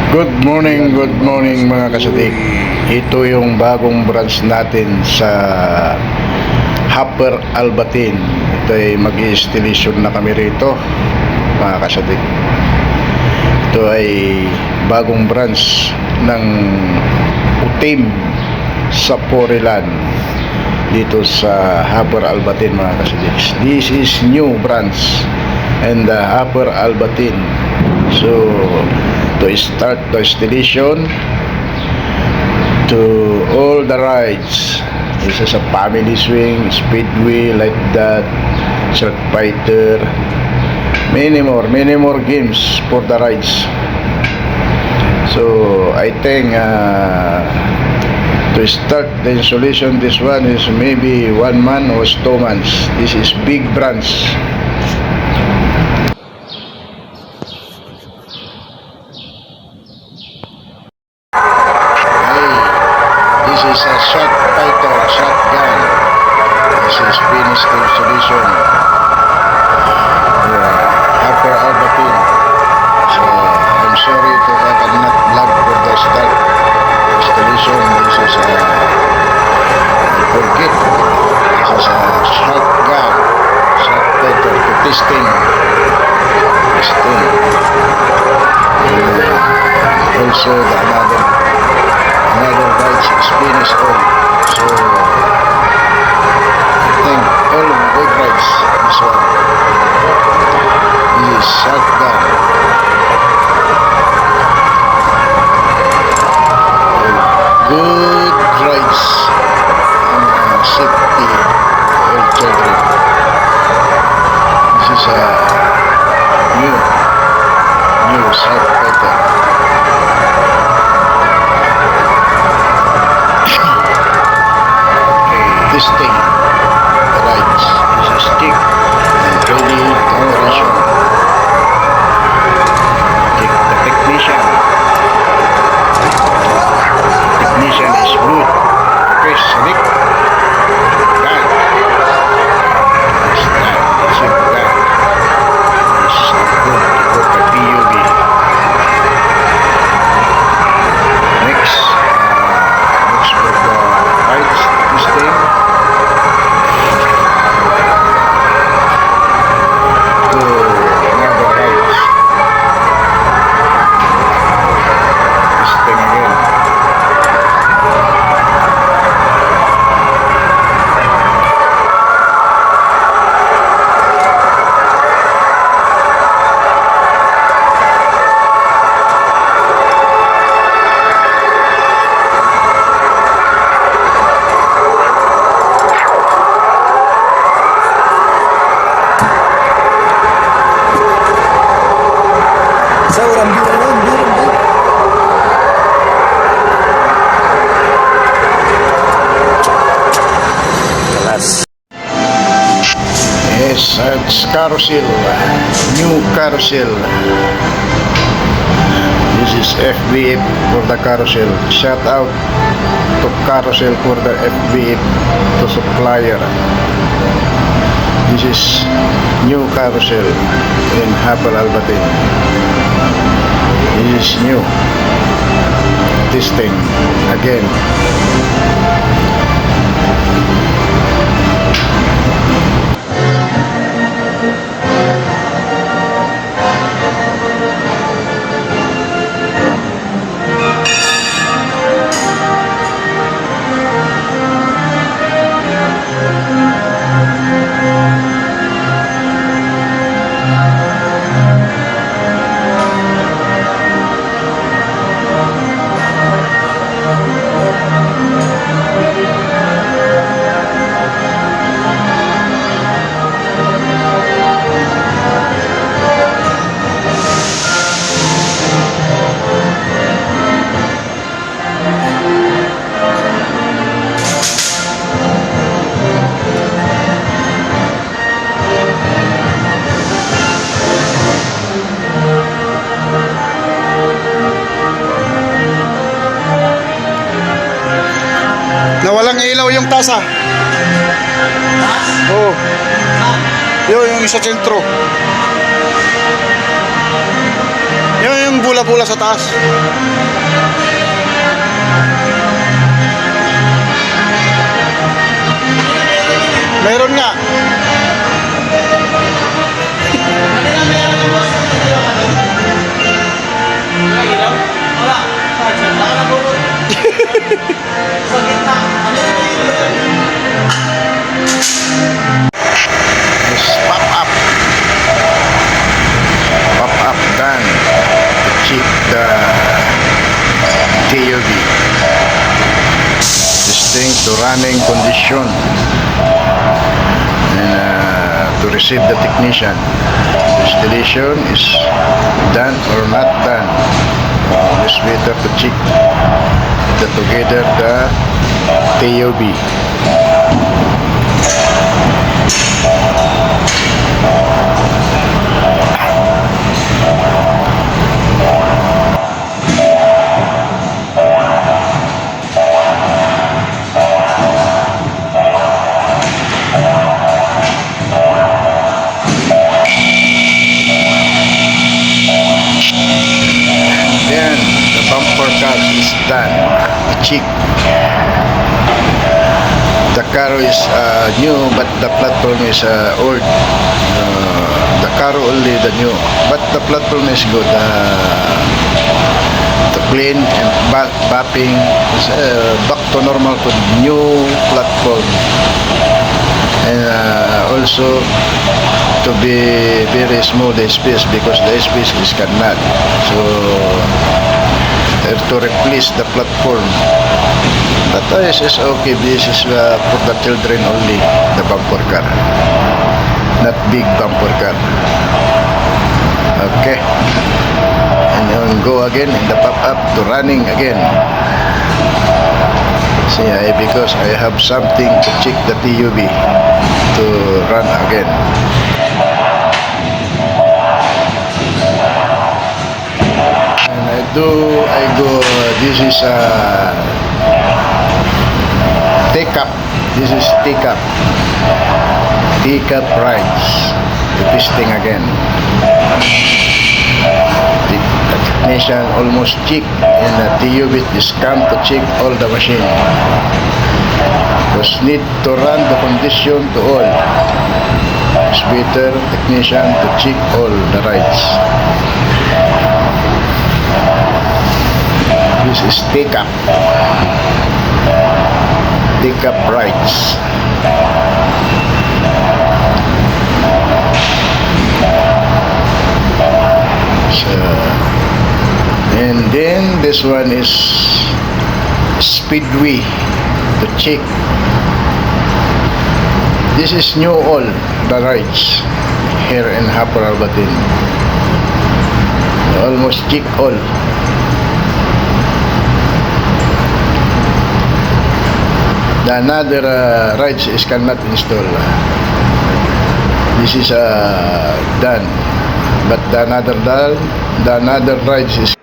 Good morning mga kasadik. Ito yung bagong branch natin sa Upper Albatin. Ito ay mag-installation na kami rito mga kasadik. Ito ay bagong branch ng UTIM sa Porilan dito sa Upper Albatin mga kasadik. This is new branch and the Upper Albatin. So to start the installation to all the rides. This is a family swing, speedway like that, short fighter, many more games for the rides. So I think to start the installation, this one is maybe 1 month or 2 months. This is big branch. This is a shot fighter, shotgun. This is finished installation. Upper Albatin. So I'm sorry to I cannot vlog for the start installation. This is I forget. This is a shotgun, shot fighter to testing. Also the another rides is finished all. So I think all big rides this one. This is shotgun. Good rides and safety for all children. This is a new shot fighter. Testing the rides. This is stick and ready operation. The technician is good. Okay, Sonic. Done. It's done. It's done. This is not good for the PUB. Next for the rides testing. Yes, it's carousel, new carousel. This is FBF for the carousel. Shout out to carousel for the FBF to supplier. This is new carousel in Upper Albatin. This is new. Testing again. Nawalang ilaw yung tasa. Oo. Yung isa sentro. Yung bula-bula sa taas. Meron nga. This pop up done to check the TUV. This thing to running condition and to receive the technician. The installation is done or not done. This better to check the together the TUV. Then the bumper car is done. Check. The car is new, but the platform is old. The car only the new, but the platform is good. The clean and mapping is back to normal to new platform, and also to be very small the space because the space is cannot. So have to replace the platform. But this is okay. This is for the children only. The bumper car, not big bumper car. Okay. And then go again in the pop-up to running again. See, because I have something to check the TUV to run again. And I go, this is take-up. This is take-up. Take-up rides. The testing again. The technician almost check and the TUV is come to check all the machine. Because need to run the condition to all. It's better technician to check all the rides. This is take-up. Take-up rides. So, and then this one is Speedway to check. This is new all the rides here in Hapur Albatin. Almost check all. The another rides is cannot install. This is done, but the another rides is